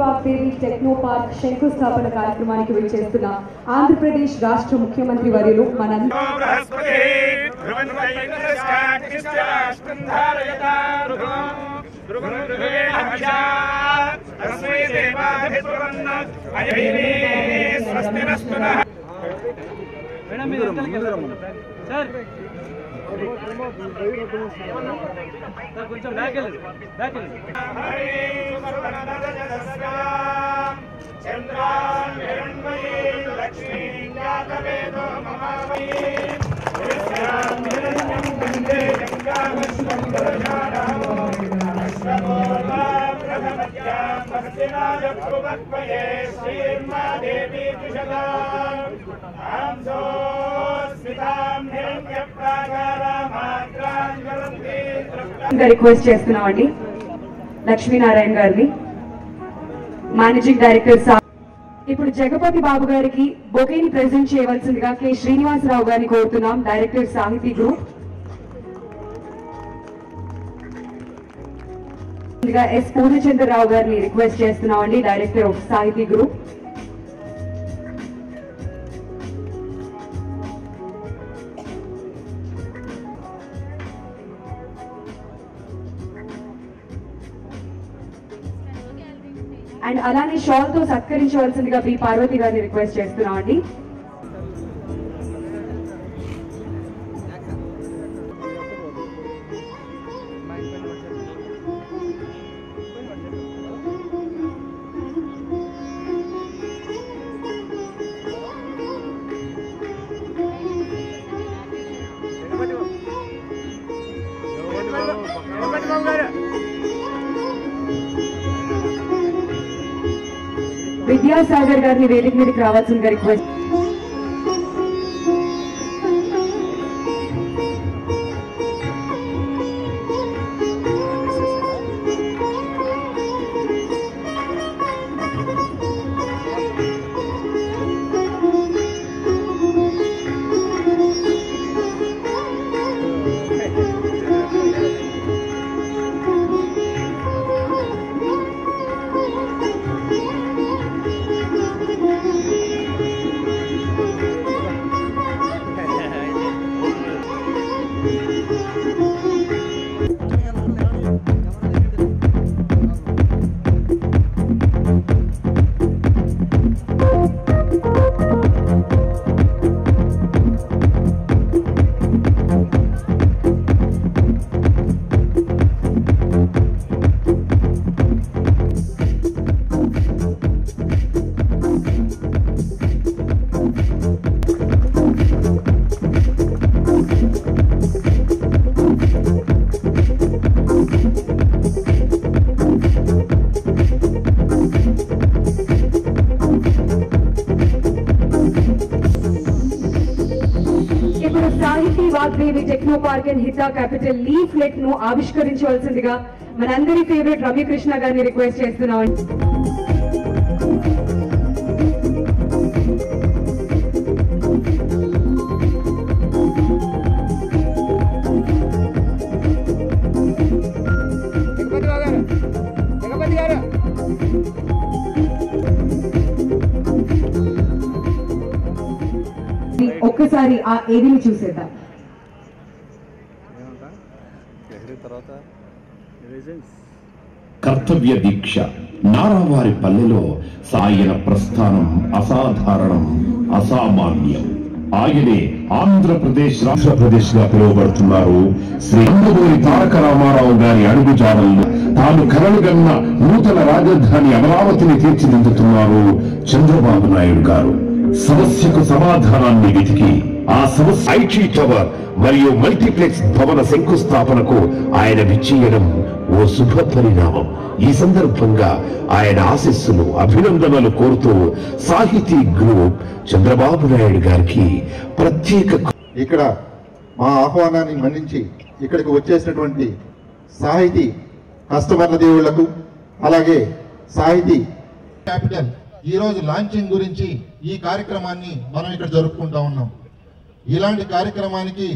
Vagdevi techno park శంకుస్థాపన కార్యక్రమానికి విచ్చేస్తున్న ఆంధ్రప్రదేశ్ రాష్ట్ర ముఖ్యమంత్రి వర్యులు కొంచెం బ్యాక్ వెళ్ళండి బ్యాక్ వెళ్ళండి రిక్వెస్ట్ చేస్తున్నామండి లక్ష్మీనారాయణ గారిని మేనేజింగ్ డైరెక్టర్. ఇప్పుడు జగపతి బాబు గారికి బొకేని ప్రెజెంట్ చేయవలసిందిగా కె శ్రీనివాసరావు గారిని కోరుతున్నాం, డైరెక్టర్ సాహితీ గ్రూప్. ఎస్ పూర్ణచంద్రరావు గారిని రిక్వెస్ట్ చేస్తున్నామండి, డైరెక్టర్ ఆఫ్ సాహితీ గ్రూప్. అండ్ అలానే షాల్ తో సత్కరించవలసిందిగా బి పార్వతి గారిని రిక్వెస్ట్ చేస్తున్నామండి. విద్యాసాగర్ గారిని వేదిక మీదకి రావాల్సిందిగా రిక్వెస్ట్. సాహితీ Vagdevi techno park and Hita capital leaflet ను ఆవిష్కరించవలసిందిగా మనందరి ఫేవరెట్ రమ్యకృష్ణ గారిని రిక్వెస్ట్ చేస్తున్నాం. ఒక్కసారి ఆ ఏదిని చూసేద్దాం. కర్తవ్య దీక్ష నారావారి పల్లెలో సాయన ప్రస్థానం అసాధారణం అసామాన్యం. ఆయనే ఆంధ్రప్రదేశ్ గా పిలువబడుతున్నారు. శ్రీ నందమూరి తారక రామారావు గారి అడుగుజాడల్లో తాను కలలుగన్న నూతన రాజధాని అమరావతిని తీర్చిదిద్దుతున్నారు చంద్రబాబు నాయుడు గారు. సమస్యకు సమాధానాన్ని వెతికి ఆ సమస్య ఐటీ టవర్ మరియు మల్టీప్లెక్స్ భవన శంకుస్థాపనకు ఆయన విచ్చేయడం ఓ శుభ పరిణామం. ఈ సందర్భంగా ఆయన ఆశీస్సులు అభినందనలు కోరుతూ సాహితీ గ్రూప్ చంద్రబాబు నాయుడు గారికి ప్రత్యేక. ఇక్కడ మా ఆహ్వానాన్ని మన్నించి ఇక్కడికి వచ్చేసినటువంటి సాహితీ కస్టమర్ల దేవుళ్లకు అలాగే సాహితీ క్యాపిటల్ ఈ రోజు లాంచింగ్ గురించి ఈ కార్యక్రమాన్ని మనం ఇక్కడ జరుపుకుంటా ఉన్నాం. ఇలాంటి కార్యక్రమానికి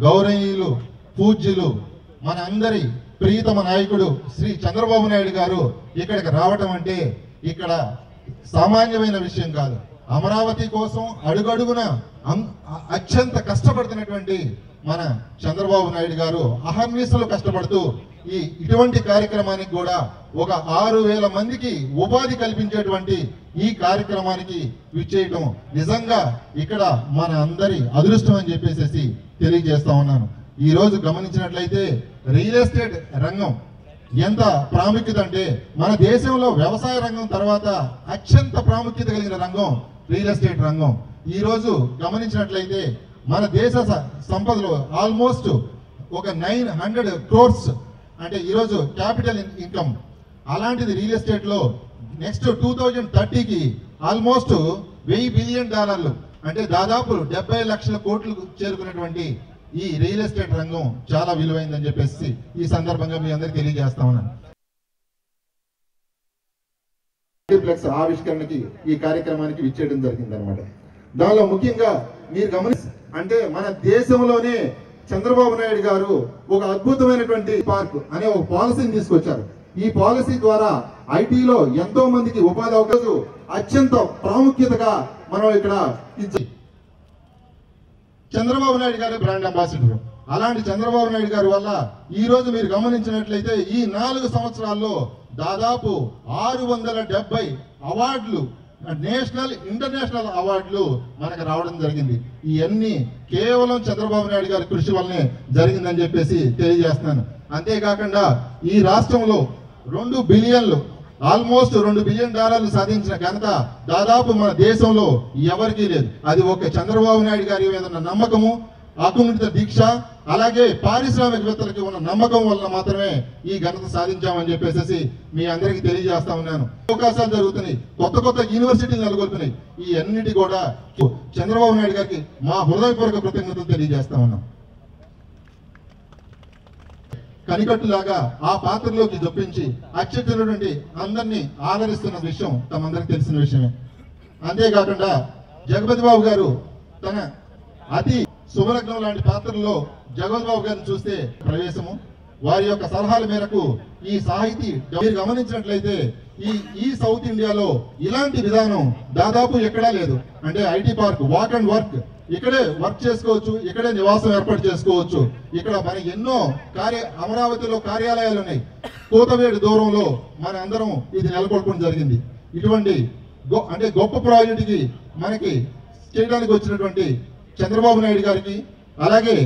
గౌరవనీయులు పూజ్యులు మన అందరి ప్రియతమ నాయకుడు శ్రీ చంద్రబాబు నాయుడు గారు ఇక్కడికి రావటం అంటే ఇక్కడ సామాన్యమైన విషయం కాదు. అమరావతి కోసం అడుగడుగున అత్యంత కష్టపడుతున్నటువంటి మన చంద్రబాబు నాయుడు గారు అహర్నిశలు కష్టపడుతూ ఇటువంటి కార్యక్రమానికి కూడా ఒక 6,000 మందికి ఉపాధి కల్పించేటువంటి ఈ కార్యక్రమానికి విచ్చేయటం నిజంగా ఇక్కడ మన అందరి అదృష్టం అని చెప్పేసి తెలియజేస్తా ఉన్నాను. ఈ రోజు గమనించినట్లయితే రియల్ ఎస్టేట్ రంగం ఎంత ప్రాముఖ్యత అంటే మన దేశంలో వ్యవసాయ రంగం తర్వాత అత్యంత ప్రాముఖ్యత కలిగిన రంగం రియల్ ఎస్టేట్ రంగం. ఈ రోజు గమనించినట్లయితే మన దేశ సంపదలో ఆల్మోస్ట్ ఒక 900 crores అంటే ఈరోజు క్యాపిటల్ ఇన్కమ్. అలాంటిది రియల్ ఎస్టేట్ లో నెక్స్ట్ 2030కి ఆల్మోస్ట్ $1,000 బిలియన్ అంటే దాదాపు 70 లక్షల కోట్లు చేరుకున్నటువంటి ఈ రియల్ ఎస్టేట్ రంగం చాలా విలువైందని చెప్పేసి ఈ సందర్భంగా మీ అందరికి తెలియజేస్తా ఉన్నాను. మల్టీప్లెక్స్ ఆవిష్కరణకి ఈ కార్యక్రమానికి విచ్చేయడం జరిగింది అనమాట. దానిలో ముఖ్యంగా మీరు అంటే మన దేశంలోనే చంద్రబాబు నాయుడు గారు ఒక అద్భుతమైనటువంటి పార్క్ అనే ఒక పాలసీని తీసుకొచ్చారు. ఈ పాలసీ ద్వారా ఐటీలో ఎంతో మందికి ఉపాధి అవకాశం అత్యంత ప్రాముఖ్యతగా మనం ఇక్కడ చంద్రబాబు నాయుడు గారు బ్రాండ్ అంబాసిడర్. అలాంటి చంద్రబాబు నాయుడు గారి వల్ల ఈ రోజు మీరు గమనించినట్లయితే ఈ 4 సంవత్సరాల్లో దాదాపు 670 అవార్డులు, నేషనల్ ఇంటర్నేషనల్ అవార్డులు మనకు రావడం జరిగింది. ఇవన్నీ కేవలం చంద్రబాబు నాయుడు గారి కృషి వల్లనే జరిగిందని చెప్పేసి తెలియజేస్తున్నాను. అంతేకాకుండా ఈ రాష్ట్రంలో ఆల్మోస్ట్ $2 బిలియన్ సాధించిన ఘనత దాదాపు మన దేశంలో ఎవరికీ లేదు. అది ఒక చంద్రబాబు నాయుడు గారి మీద ఉన్న నమ్మకము, అకుంఠిత దీక్ష, అలాగే పారిశ్రామికవేత్తలకి ఉన్న నమ్మకం వల్ల మాత్రమే ఈ ఘనత సాధించామని చెప్పేసి మీ అందరికీ తెలియజేస్తా ఉన్నాను. అవకాశాలు జరుగుతున్నాయి, కొత్త యూనివర్సిటీలు నెలకొల్పినాయి. ఈ అన్నిటి కూడా చంద్రబాబు నాయుడు గారికి మా హృదయపూర్వక కృతజ్ఞతలు తెలియజేస్తా ఉన్నాం. కనికట్టులాగా ఆ పాత్రలోకి జొప్పించి అత్యున్నటువంటి అందరినీ ఆదరిస్తున్న విషయం తమందరికి తెలిసిన విషయమే. అంతేకాకుండా జగపతి బాబు గారు తన అతి శుభలగ్నం లాంటి పాత్రల్లో జగపతి బాబు గారిని చూస్తే ప్రవేశము, వారి యొక్క సలహాల మేరకు ఈ సాహితీ మీరు గమనించినట్లయితే ఈ సౌత్ ఇండియాలో ఇలాంటి విధానం దాదాపు ఎక్కడా లేదు. అంటే IT park, walk and work, ఇక్కడే వర్క్ చేసుకోవచ్చు, ఇక్కడే నివాసం ఏర్పాటు చేసుకోవచ్చు. ఇక్కడ మన ఎన్నో అమరావతిలో కార్యాలయాలు ఉన్నాయి. కోతవేడు దూరంలో మన అందరం ఇది నెలకొల్పడం జరిగింది. ఇటువంటి గొప్ప ప్రాజెక్టుకి మనకి చేయడానికి వచ్చినటువంటి చంద్రబాబు నాయుడు గారికి, అలాగే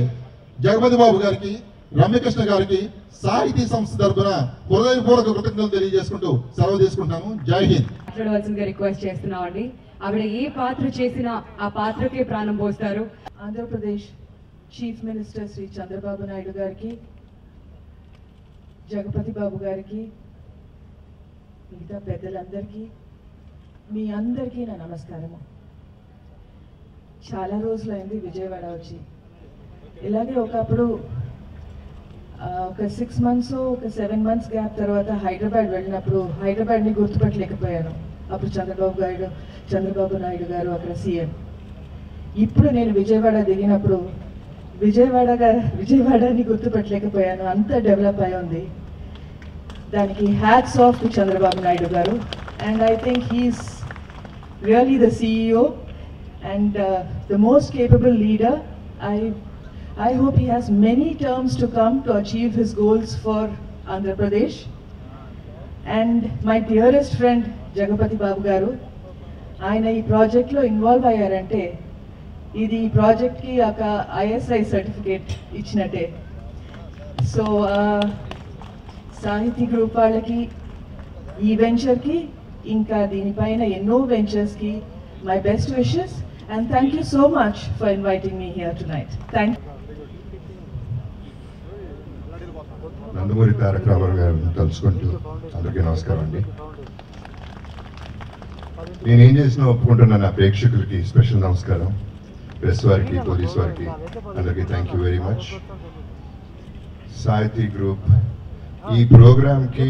జగపతి బాబు గారికి, రమ్యకృష్ణ గారికి సాహితీ సంస్థ తరఫున హృదయపూర్వక కృతజ్ఞతలు తెలియజేసుకుంటూ సెలవు తీసుకుంటాము. జై హింద్. మాట్లాడవలసిందిగా రిక్వెస్ట్ చేస్తున్నామండి. ఆవిడ ఏ పాత్ర చేసినా ఆ పాత్రకే ప్రాణం పోస్తారు. ఆంధ్రప్రదేశ్ చీఫ్ మినిస్టర్ శ్రీ చంద్రబాబు నాయుడు గారికి, జగపతి బాబు గారికి, మిగతా పెద్దలందరికీ, మీ అందరికీ నా నమస్కారము. చాలా రోజులైంది విజయవాడ వచ్చి. ఇలాగే ఒకప్పుడు ఒక 6 months ఒక 7 months గ్యాప్ తర్వాత హైదరాబాద్ వెళ్ళినప్పుడు హైదరాబాద్ని గుర్తుపట్టలేకపోయాను. అప్పుడు చంద్రబాబు నాయుడు గారు అక్కడ సీఎం. ఇప్పుడు నేను విజయవాడ దిగినప్పుడు విజయవాడని గుర్తుపట్టలేకపోయాను. అంత డెవలప్ అయి ఉంది. దానికి hats off to Chandrababu Naidu garu. And I think he is really the CEO and the most capable leader. I hope he has many terms to come to achieve his goals for Andhra Pradesh. And my dearest friend Jagapati Babu garu, ayana ee project lo involve ayyarante idi ee project ki oka ISI certificate ichinate. So Sahiti group వాళ్ళకి ఈ venture ki ఇంకా దీనిపైన ఎన్నో ventures ki my best wishes and thank you so much for inviting me here tonight. Thank you. Nandamuri Taraka Ramarao గారిని తలుచుకుంటూ అందరికీ నమస్కారం అండి. నేనేం చేసినా ఒప్పుకుంటున్నా నా ప్రేక్షకులకి స్పెషల్ నమస్కారం. ప్రెస్ వారికి, పోలీస్ వారికి అందరికీ థ్యాంక్ యూ వెరీ మచ్. సాహితీ గ్రూప్ ఈ ప్రోగ్రామ్కి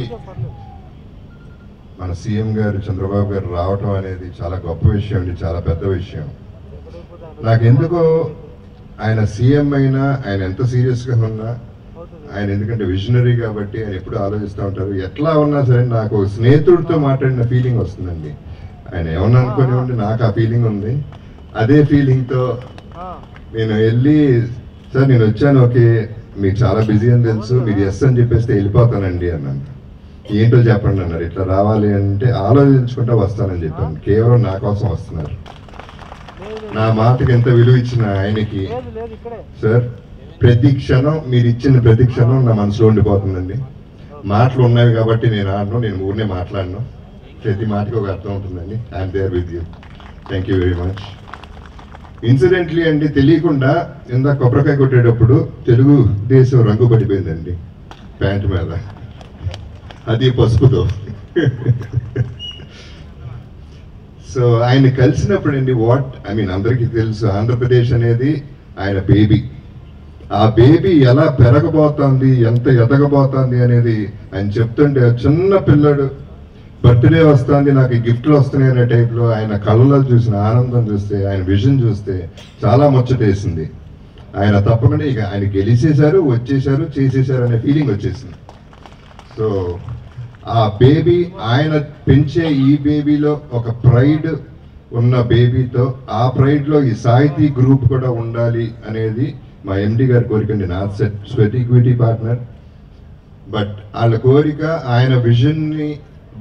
మన సీఎం గారు చంద్రబాబు గారు రావటం అనేది చాలా గొప్ప విషయం అండి, చాలా పెద్ద విషయం. నాకెందుకో ఆయన సీఎం అయినా, ఆయన ఎంత సీరియస్గా ఉన్నా ఆయన ఎందుకంటే విజనరీ కాబట్టి ఆయన ఎప్పుడు ఆలోచిస్తూ ఉంటారు. ఎట్లా ఉన్నా సరే నాకు స్నేహితుడితో మాట్లాడిన ఫీలింగ్ వస్తుందండి. ఆయన ఏమన్నా అనుకుని నాకు ఆ ఫీలింగ్ ఉంది. అదే ఫీలింగ్తో నేను వెళ్ళి, సార్ నేను వచ్చాను, ఓకే మీకు చాలా బిజీ అని తెలుసు, మీరు ఎస్ అని చెప్పేస్తే వెళ్ళిపోతానండి అన్నాను. ఏంటో చెప్పండి అన్నారు. ఇట్లా రావాలి అంటే ఆలోచించుకుంటా వస్తానని చెప్పాను. కేవలం నా కోసం వస్తున్నారు. నా మాటకి ఎంత విలువ ఇచ్చిన ఆయనకి సార్, ప్రతి క్షణం మీరు ఇచ్చిన ప్రతి క్షణం నా మనసులో ఉండిపోతుందండి. మాటలు ఉన్నాయి కాబట్టి నేను ఆడను, నేను ఊరినే మాట్లాడను. ప్రతి మాటకి ఒక అర్థం ఉంటుందండి. I'm there with you. Thank you very much. Incidentally అండి, తెలియకుండా ఇందాక కొబ్బరికాయ కొట్టేటప్పుడు తెలుగుదేశం రంగు పడిపోయిందండి ప్యాంటు మీద, అది పసుపుతో. సో ఆయన కలిసినప్పుడు అండి, అందరికీ తెలుసు ఆంధ్రప్రదేశ్ అనేది ఆయన బేబీ. ఆ బేబీ ఎలా పెరగబోతోంది, ఎంత ఎదగబోతోంది అనేది ఆయన చెప్తుంటే, చిన్న పిల్లడు బర్త్డే వస్తుంది, నాకు గిఫ్ట్లు వస్తున్నాయి అనే టైప్లో ఆయన కళ్ళలో చూసిన ఆనందం చూస్తే, ఆయన విజన్ చూస్తే చాలా ముచ్చటేసింది. ఆయన తప్పకుండా ఇక ఆయన గెలిచేశారు, వచ్చేసారు, చేసేసారు అనే ఫీలింగ్ వచ్చేసింది. సో ఆ బేబీ, ఆయన పెంచే ఈ బేబీలో ఒక ప్రైడ్ ఉన్న బేబీతో, ఆ ప్రైడ్లో ఈ సాహితీ గ్రూప్ కూడా ఉండాలి అనేది మా ఎండి గారి కోరికండి, నా స్వెట్ ఈక్విటీ పార్ట్నర్. బట్ వాళ్ళ కోరిక, ఆయన విజన్ని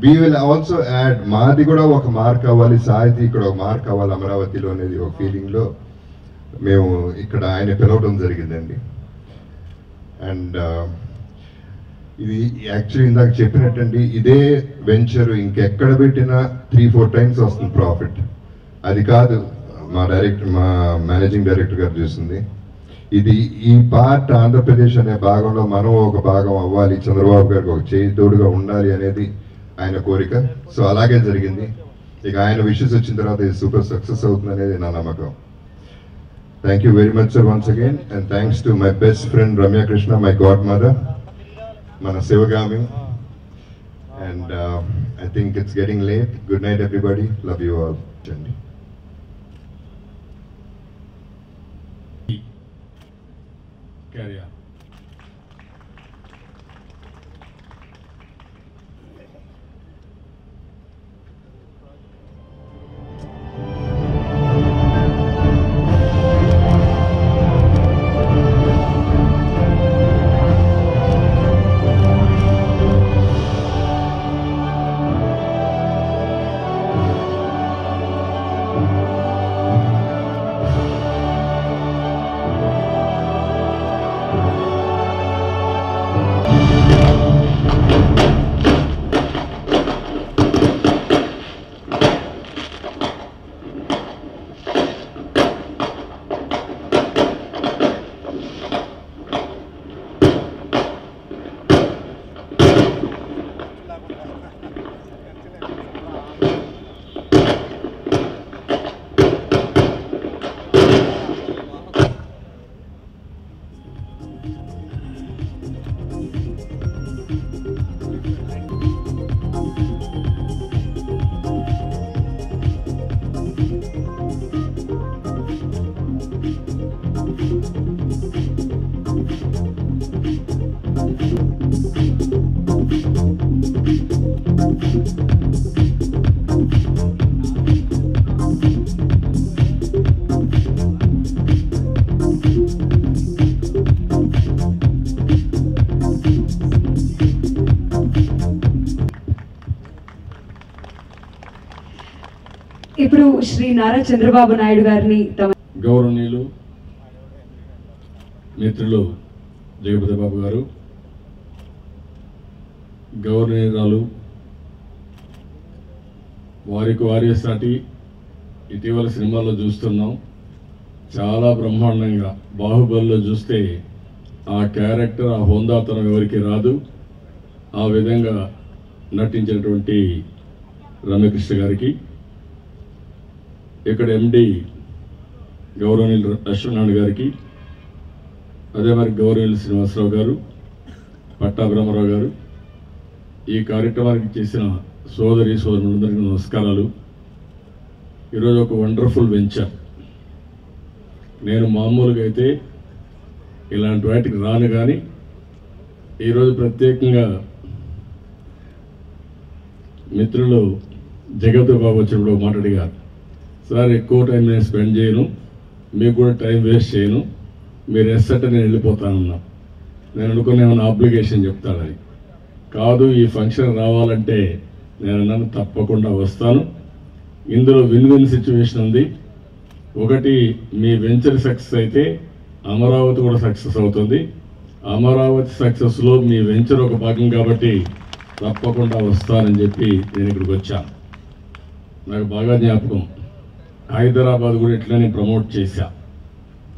వీ విల్ ఆల్సో యాడ్, మాది కూడా ఒక మార్క్ అవ్వాలి, సాహితీ ఇక్కడ ఒక మార్క్ అవ్వాలి అమరావతిలో అనేది ఒక ఫీలింగ్లో మేము ఇక్కడ ఆయన పిలవడం జరిగిందండి. అండ్ ఇది యాక్చువల్లీ ఇందాక చెప్పినట్టండి, ఇదే వెంచర్ ఇంకెక్కడ పెట్టినా 3-4 times వస్తుంది ప్రాఫిట్. అది కాదు మా మేనేజింగ్ డైరెక్టర్ గారు చూసింది. ఇది ఈ పార్ట్ ఆంధ్రప్రదేశ్ అనే భాగంలో మనం ఒక భాగం అవ్వాలి, చంద్రబాబు గారికి ఒక చేయి తోడుగా ఉండాలి అనేది ఆయన కోరిక. సో అలాగే జరిగింది. ఇక ఆయన విషెస్ వచ్చిన తర్వాత ఇది సూపర్ సక్సెస్ అవుతుంది అనేది నా నమ్మకం. Thank you very much sir once again. And thanks to my best friend Ramya Krishna, my godmother, మన Sivagami. And I think it's getting late. Good night everybody, love you all. అండి carry on. ఇప్పుడు శ్రీ నారా చంద్రబాబు నాయుడు గారిని తమ గౌరవనీయులు మిత్రులు జగపతి బాబు గారు, గౌరవనీయురాలు వారికి వారి సాటి ఇటీవల సినిమాలో చూస్తున్నాం. చాలా బ్రహ్మాండంగా బాహుబలిలో చూస్తే ఆ క్యారెక్టర్, ఆ హోందాతనం ఎవరికి రాదు. ఆ విధంగా నటించినటువంటి రమ్యకృష్ణ గారికి, ఇక్కడ ఎండి గౌరవనీయులు లక్ష్మీనారాయణ గారికి, అదే మరి గౌరవనీయులు శ్రీనివాసరావు గారు, పట్టాభిరామారావు గారు, ఈ కార్యక్రమానికి చేసిన సోదరి సోదరులందరికీ నమస్కారాలు. ఈరోజు ఒక వండర్ఫుల్ వెంచర్. నేను మామూలుగా అయితే ఇలాంటి వాటికి రాను, కానీ ఈరోజు ప్రత్యేకంగా మిత్రులు జగత్ బాబు వచ్చినప్పుడు మాట్లాడిగారు, సార్ ఎక్కువ టైం నేను స్పెండ్ చేయను, మీకు కూడా టైం వేస్ట్ చేయను, మీరు ఎస్సెట్ నేను వెళ్ళిపోతానన్నా. నేను అనుకున్న ఏమైనా అప్లికేషన్ చెప్తాడని. కాదు, ఈ ఫంక్షన్ రావాలంటే నేను అన్నాను తప్పకుండా వస్తాను. ఇందులో విన్ విన్ సిచ్యువేషన్ ఉంది. ఒకటి, మీ వెంచర్ సక్సెస్ అయితే అమరావతి కూడా సక్సెస్ అవుతుంది. అమరావతి సక్సెస్లో మీ వెంచర్ ఒక భాగం కాబట్టి తప్పకుండా వస్తానని చెప్పి నేను ఇక్కడికి వచ్చాను. నాకు బాగా జ్ఞాపకం, హైదరాబాద్ కూడా ఇట్లనే ప్రమోట్ చేశా.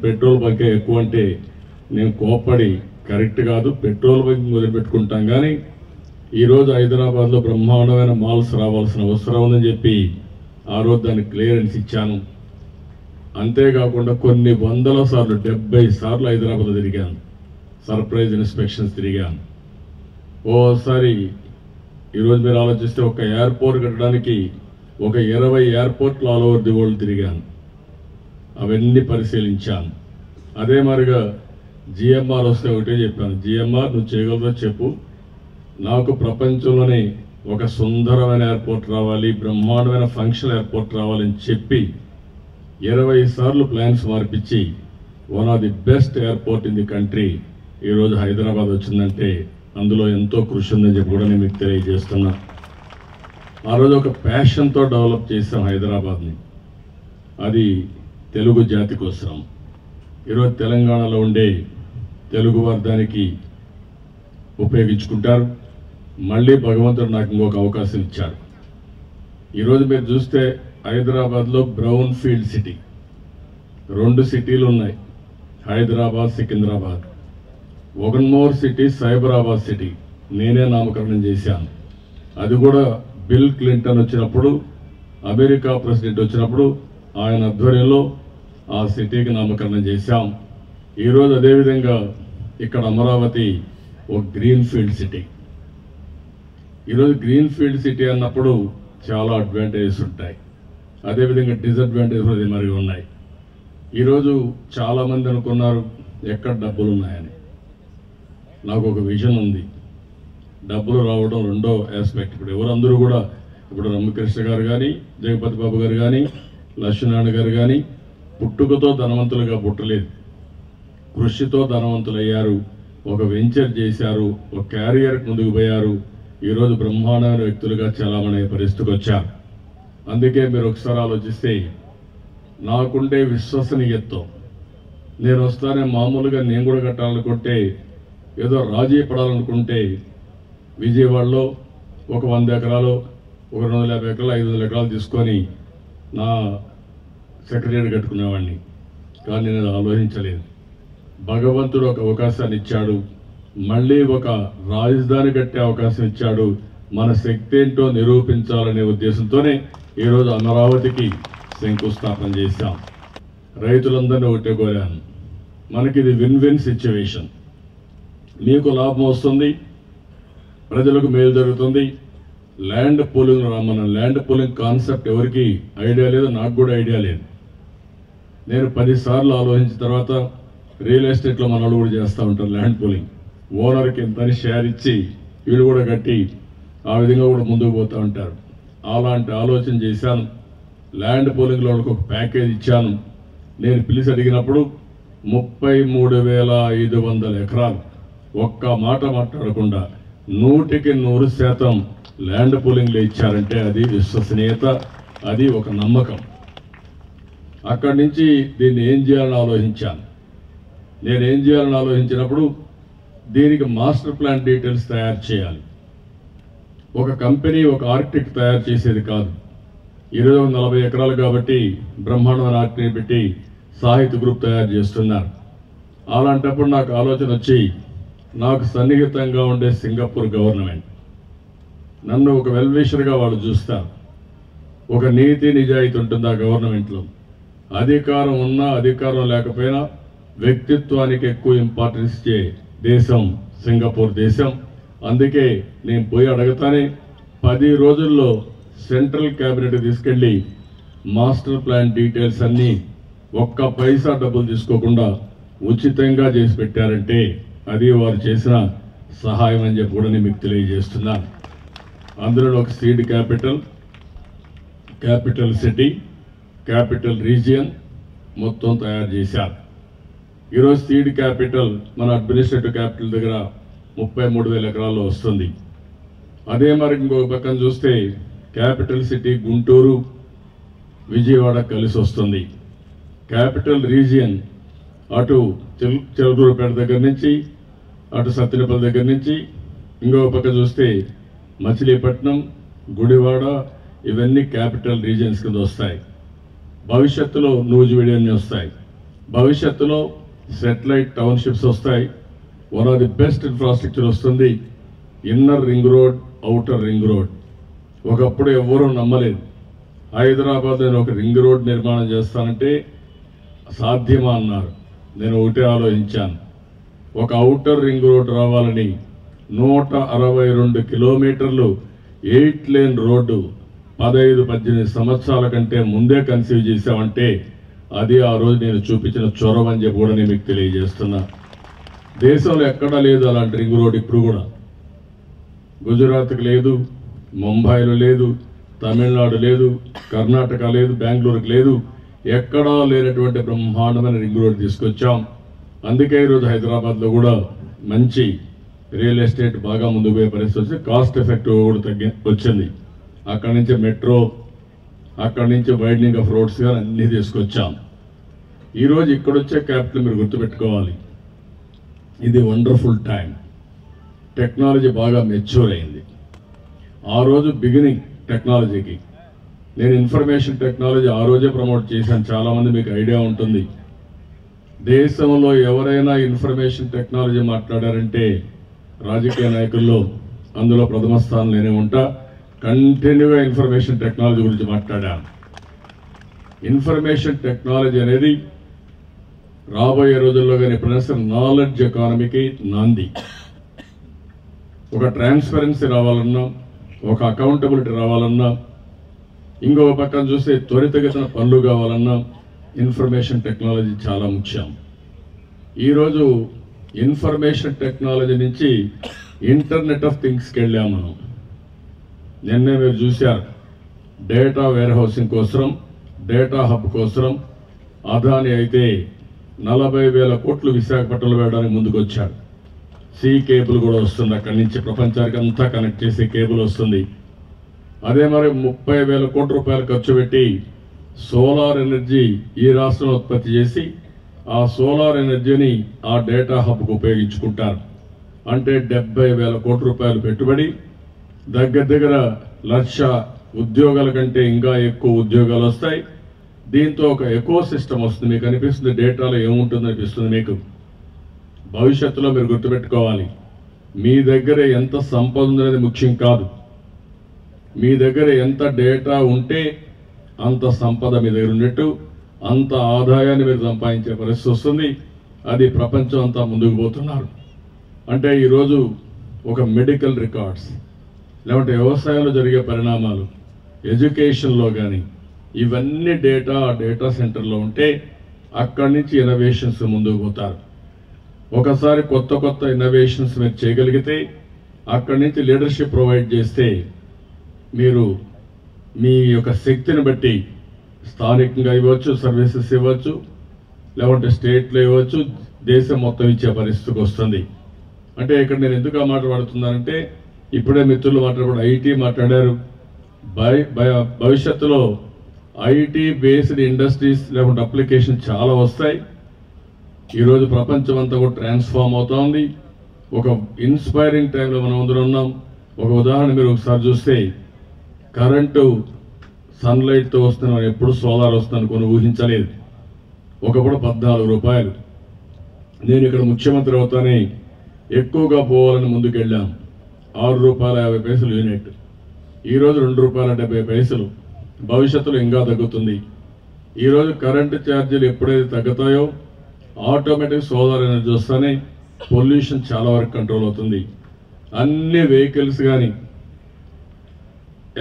పెట్రోల్ బంకే ఎక్కువ అంటే నేను కోప్పడి కరెక్ట్ కాదు, పెట్రోల్ బంక్ మొదలుపెట్టుకుంటాం, కానీ ఈరోజు హైదరాబాద్లో బ్రహ్మాండమైన మాల్స్ రావాల్సిన అవసరం ఉందని చెప్పి ఆ రోజు దానికి క్లియరెన్స్ ఇచ్చాను. అంతేకాకుండా కొన్ని వందల సార్లు 70 సార్లు హైదరాబాద్లో తిరిగాను, సర్ప్రైజ్ ఇన్స్పెక్షన్స్ తిరిగాను. ఓసారి ఈరోజు మీరు ఆలోచిస్తే ఒక ఎయిర్పోర్ట్ కట్టడానికి ఒక 20 ఎయిర్పోర్ట్లు ఆల్ ఓవర్ ది వరల్డ్ తిరిగాను, అవన్నీ పరిశీలించాను. అదే మరిగా జిఎంఆర్ వస్తే ఒకటే చెప్పాను, జిఎంఆర్ నువ్వు చేయగలదో చెప్పు, నాకు ప్రపంచంలోనే ఒక సుందరమైన ఎయిర్పోర్ట్ రావాలి, బ్రహ్మాండమైన ఫంక్షనల్ ఎయిర్పోర్ట్ రావాలని చెప్పి 20 సార్లు ప్లాన్స్ మార్పించి one of the best airport in the country ఈరోజు హైదరాబాద్ వచ్చిందంటే అందులో ఎంతో కృషి ఉందని చెప్పి కూడా నేను మీకు తెలియజేస్తున్నా. ఆ రోజు ఒక ప్యాషన్తో డెవలప్ చేసాం హైదరాబాద్ని, అది తెలుగు జాతి కోసం. ఈరోజు తెలంగాణలో ఉండే తెలుగు వర్గానికి ఉపయోగించుకుంటారు. మళ్ళీ భగవంతుడు నాకు ఇంకొక అవకాశం ఇచ్చాడు. ఈరోజు మీరు చూస్తే హైదరాబాద్లో బ్రౌన్ ఫీల్డ్ సిటీ, 2 సిటీలు ఉన్నాయి, హైదరాబాద్, సికింద్రాబాద్. ఒక మోర్ సిటీ సైబరాబాద్ సిటీ నేనే నామకరణం చేశాను. అది కూడా బిల్ క్లింటన్ వచ్చినప్పుడు, అమెరికా ప్రెసిడెంట్ వచ్చినప్పుడు ఆయన ఆధ్వర్యంలో ఆ సిటీకి నామకరణం చేశాం. ఈరోజు అదేవిధంగా ఇక్కడ అమరావతి ఒక గ్రీన్ ఫీల్డ్ సిటీ. ఈరోజు గ్రీన్ ఫీల్డ్ సిటీ అన్నప్పుడు చాలా అడ్వాంటేజెస్ ఉంటాయి, అదేవిధంగా డిసడ్వాంటేజెస్ కూడా మరి ఉన్నాయి. ఈరోజు చాలామంది అనుకున్నారు ఎక్కడ డబ్బులు ఉన్నాయని. నాకు ఒక విజన్ ఉంది, డబ్బులు రావడం రెండో ఆస్పెక్ట్. ఇప్పుడు ఎవరందరూ కూడా, ఇప్పుడు రమ్యకృష్ణ గారు కానీ, జగపతి బాబు గారు కానీ, లక్ష్మీనారాయణ గారు కానీ పుట్టుకతో ధనవంతులుగా పుట్టలేదు, కృషితో ధనవంతులయ్యారు, ఒక వెంచర్ చేశారు, ఒక క్యారియర్కి ముందుకు పోయారు, ఈరోజు బ్రహ్మాండమైన వ్యక్తులుగా చాలామంది పరిస్థితికి వచ్చారు. అందుకే మీరు ఒకసారి ఆలోచిస్తే నాకుండే విశ్వసనీయతతో నేను వస్తానే మామూలుగా నేను కూడా కట్టాలనుకుంటే, ఏదో రాజీ పడాలనుకుంటే విజయవాడలో ఒక 100 ఎకరాలు, ఒక 250 ఎకరాలు, 500 ఎకరాలు తీసుకొని నా సెక్రటరీ కట్టుకునేవాడిని. కానీ నేను ఆలోచించలేదు. భగవంతుడు ఒక అవకాశాన్ని ఇచ్చాడు, మళ్ళీ ఒక రాజధాని కట్టే అవకాశం ఇచ్చాడు. మన శక్తి ఏంటో నిరూపించాలనే ఉద్దేశంతోనే ఈరోజు అమరావతికి శంకుస్థాపన చేశాం. రైతులందరినీ ఒకటే కోరాను, మనకి ఇది విన్ విన్ సిచ్యువేషన్. మీకు లాభం వస్తుంది, ప్రజలకు మేలు జరుగుతుంది. ల్యాండ్ పూలింగ్ మన ల్యాండ్ పూలింగ్ కాన్సెప్ట్ ఎవరికి ఐడియా లేదు, నాకు కూడా ఐడియా లేదు. నేను 10 సార్లు ఆలోచించిన తర్వాత రియల్ ఎస్టేట్లో మన వాళ్ళు కూడా చేస్తూ ఉంటారు ల్యాండ్ పూలింగ్. ఓనర్కి ఎంతని షేర్ ఇచ్చి వీళ్ళు కూడా కట్టి ఆ విధంగా కూడా ముందుకు పోతూ ఉంటారు. అలాంటి ఆలోచన చేశాను. ల్యాండ్ పూలింగ్లో ఒక ప్యాకేజ్ ఇచ్చాను. నేను పిలిచి అడిగినప్పుడు 33,500 ఎకరాలు ఒక్క మాట మాట్లాడకుండా 100% ల్యాండ్ పూలింగ్లో ఇచ్చారంటే అది విశ్వసనీయత, అది ఒక నమ్మకం. అక్కడి నుంచి దీన్ని ఏం చేయాలని ఆలోచించాను. నేను ఏం చేయాలని ఆలోచించినప్పుడు దీనికి మాస్టర్ ప్లాన్ డీటెయిల్స్ తయారు చేయాలి. ఒక కంపెనీ, ఒక ఆర్కిటెక్ట్ తయారు చేసేది కాదు. 40 ఎకరాలు కాబట్టి బ్రహ్మాండమైన ఆర్కిటెక్ట్ పెట్టి సాహిత్య గ్రూప్ తయారు చేస్తున్నారు. అలాంటప్పుడు నాకు ఆలోచన వచ్చి, నాకు సన్నిహితంగా ఉండే సింగపూర్ గవర్నమెంట్ నన్ను ఒక వెల్విషర్గా వాళ్ళు చూస్తారు. ఒక నీతి నిజాయితీ ఉంటుంది ఆ గవర్నమెంట్లో. అధికారం ఉన్నా అధికారం లేకపోయినా వ్యక్తిత్వానికి ఎక్కువ ఇంపార్టెన్స్ ఇచ్చే దేశం సింగపూర్ దేశం. అందుకే నేను పోయి అడగతానే 10 రోజుల్లో సెంట్రల్ క్యాబినెట్ తీసుకెళ్ళి మాస్టర్ ప్లాన్ డీటెయిల్స్ అన్నీ ఒక్క పైసా డబ్బులు తీసుకోకుండా ఉచితంగా చేసి పెట్టారంటే అది వారు చేసిన సహాయం అని చెప్పి కూడా నేను మీకు తెలియజేస్తున్నాను. అందులో ఒక seed capital, capital city, capital region మొత్తం తయారు చేశారు. ఈరోజు సీడ్ క్యాపిటల్ మన అడ్మినిస్ట్రేటివ్ క్యాపిటల్ దగ్గర 33,000 ఎకరాల్లో వస్తుంది. అదే మరి ఇంకొక పక్కన చూస్తే క్యాపిటల్ సిటీ గుంటూరు, విజయవాడ కలిసి వస్తుంది. క్యాపిటల్ రీజియన్ అటు చెరువుపేట దగ్గర నుంచి, అటు సత్యనపల్లి దగ్గర నుంచి, ఇంకొక పక్క చూస్తే మచిలీపట్నం, గుడివాడ, ఇవన్నీ క్యాపిటల్ రీజియన్స్ కింద వస్తాయి. భవిష్యత్తులో నూజివీడియన్ని వస్తాయి. భవిష్యత్తులో సెటిలైట్ టౌన్షిప్స్ వస్తాయి. One of the best infrastructure వస్తుంది. Inner ring road, outer ring road. ఒకప్పుడు ఎవ్వరూ నమ్మలేదు హైదరాబాద్ నేను ఒక రింగ్ రోడ్ నిర్మాణం చేస్తానంటే సాధ్యమా అన్నారు. నేను ఒకటే ఆలోచించాను, ఒక అవుటర్ రింగ్ రోడ్ రావాలని 162 కిలోమీటర్లు 8 లేన్ రోడ్డు 15-18 సంవత్సరాల కంటే ముందే కన్సీవ్ చేశామంటే అది ఆ రోజు నేను చూపించిన చొరవ అని చెప్పి కూడా నేను మీకు తెలియజేస్తున్నా. దేశంలో ఎక్కడా లేదు అలాంటి రింగ్ రోడ్. ఇప్పుడు కూడా గుజరాత్కి లేదు, ముంబైలో లేదు, తమిళనాడు లేదు, కర్ణాటక లేదు, బెంగళూరుకి లేదు, ఎక్కడా లేనటువంటి బ్రహ్మాండమైన రింగ్ రోడ్ తీసుకొచ్చాం. అందుకే ఈరోజు హైదరాబాద్లో కూడా మంచి రియల్ ఎస్టేట్ బాగా ముందుకు పోయే పరిస్థితి వచ్చి కాస్ట్ ఎఫెక్టివ్ కూడా వచ్చింది. అక్కడి నుంచి మెట్రో, అక్కడి నుంచి వైడనింగ్ ఆఫ్ రోడ్స్ కానీ అన్నీ తీసుకొచ్చాం. ఈరోజు ఇక్కడొచ్చే క్యాపిటల్ మీరు గుర్తుపెట్టుకోవాలి, ఇది వండర్ఫుల్ టైం. టెక్నాలజీ బాగా మెచ్యూర్ అయింది. ఆ రోజు బిగినింగ్ టెక్నాలజీకి నేను ఇన్ఫర్మేషన్ టెక్నాలజీ ఆ రోజే ప్రమోట్ చేశాను. చాలామంది మీకు ఐడియా ఉంటుంది. దేశంలో ఎవరైనా ఇన్ఫర్మేషన్ టెక్నాలజీ మాట్లాడారంటే రాజకీయ నాయకుల్లో అందులో ప్రథమ స్థానం నేనే ఉంటా. కంటిన్యూగా ఇన్ఫర్మేషన్ టెక్నాలజీ గురించి మాట్లాడాను. ఇన్ఫర్మేషన్ టెక్నాలజీ అనేది రాబోయే రోజుల్లో కానీ ఎప్పుడైనా నాలెడ్జ్ ఎకానమీకి నాంది. ఒక ట్రాన్స్పరెన్సీ రావాలన్నా, ఒక అకౌంటబిలిటీ రావాలన్నా, ఇంకొక పక్కన చూస్తే త్వరితగతిన పనులు కావాలన్నా ఇన్ఫర్మేషన్ టెక్నాలజీ చాలా ముఖ్యం. ఈరోజు ఇన్ఫర్మేషన్ టెక్నాలజీ నుంచి ఇంటర్నెట్ ఆఫ్ థింగ్స్కి వెళ్ళాము మనం. నిన్నే మీరు చూశారు, డేటా వేర్ హౌసింగ్ కోసం, డేటా హబ్ కోసం అదాని అయితే 40,000 కోట్లు విశాఖపట్నంలో వేయడానికి ముందుకు వచ్చాడు. సీ కేబుల్ కూడా వస్తుంది, అక్కడి నుంచి ప్రపంచానికి అంతా కనెక్ట్ చేసే కేబుల్ వస్తుంది. అదే మరి 30,000 కోట్ల రూపాయలు ఖర్చు పెట్టి సోలార్ ఎనర్జీ ఈ రాష్ట్రంలో ఉత్పత్తి చేసి ఆ సోలార్ ఎనర్జీని ఆ డేటా హబ్కు ఉపయోగించుకుంటారు. అంటే 70,000 కోట్ల రూపాయలు పెట్టుబడి, దగ్గర 1,00,000 ఉద్యోగాల కంటే ఇంకా ఎక్కువ ఉద్యోగాలు వస్తాయి. దీంతో ఒక ఎకో సిస్టమ్ వస్తుంది. మీకు అనిపిస్తుంది డేటాలో ఏముంటుంది అనిపిస్తుంది మీకు. భవిష్యత్తులో మీరు గుర్తుపెట్టుకోవాలి, మీ దగ్గర ఎంత సంపద ఉందనేది ముఖ్యం కాదు. మీ దగ్గర ఎంత డేటా ఉంటే అంత సంపద మీ దగ్గర ఉన్నట్టు, అంత ఆదాయాన్ని మీరు సంపాదించే పరిస్థితి వస్తుంది. అది ప్రపంచం అంతా ముందుకు పోతున్నారు. అంటే ఈరోజు ఒక మెడికల్ రికార్డ్స్, లేకుంటే వ్యవసాయంలో జరిగే పరిణామాలు, ఎడ్యుకేషన్లో కానీ ఇవన్నీ డేటా సెంటర్లో ఉంటే అక్కడి నుంచి ఇన్నోవేషన్స్ ముందుకు పోతారు. ఒకసారి కొత్త ఇన్నోవేషన్స్ మీరు చేయగలిగితే అక్కడి నుంచి లీడర్షిప్ ప్రొవైడ్ చేస్తే మీరు మీ యొక్క శక్తిని బట్టి స్థానికంగా ఇవ్వచ్చు, సర్వీసెస్ ఇవ్వచ్చు, లేకుంటే స్టేట్లో ఇవ్వచ్చు, దేశం మొత్తం ఇచ్చే పరిస్థితికి వస్తుంది. అంటే ఇక్కడ నేను ఎందుకు మాట్లాడుతున్నానంటే ఇప్పుడే మిత్రులు మాట్లాడు ఐటీ మాట్లాడారు. భవిష్యత్తులో ఐటీ బేస్డ్ ఇండస్ట్రీస్ లేకుంటే అప్లికేషన్ చాలా వస్తాయి. ఈరోజు ప్రపంచం అంతా కూడా ట్రాన్స్ఫార్మ్ అవుతా ఉంది. ఒక ఇన్స్పైరింగ్ టైంలో మనం అందరం ఉన్నాం. ఒక ఉదాహరణ మీరు ఒకసారి చూస్తే కరెంటు సన్లైట్తో వస్తున్నాం, ఎప్పుడు సోలార్ వస్తుందని కొన్ని ఊహించలేదు. ఒకప్పుడు 14 రూపాయలు. నేను ఇక్కడ ముఖ్యమంత్రి అవుతానే ఎక్కువగా పోవాలని ముందుకెళ్ళాం. 6 రూపాయల 50 పైసలు యూనిట్, ఈరోజు 2 రూపాయల 70 పైసలు. భవిష్యత్తులో ఇంకా తగ్గుతుంది. ఈరోజు కరెంటు ఛార్జీలు ఎప్పుడైతే తగ్గుతాయో ఆటోమేటిక్ సోలార్ ఎనర్జీ వస్తానే పొల్యూషన్ చాలా వరకు కంట్రోల్ అవుతుంది. అన్ని వెహికల్స్ కానీ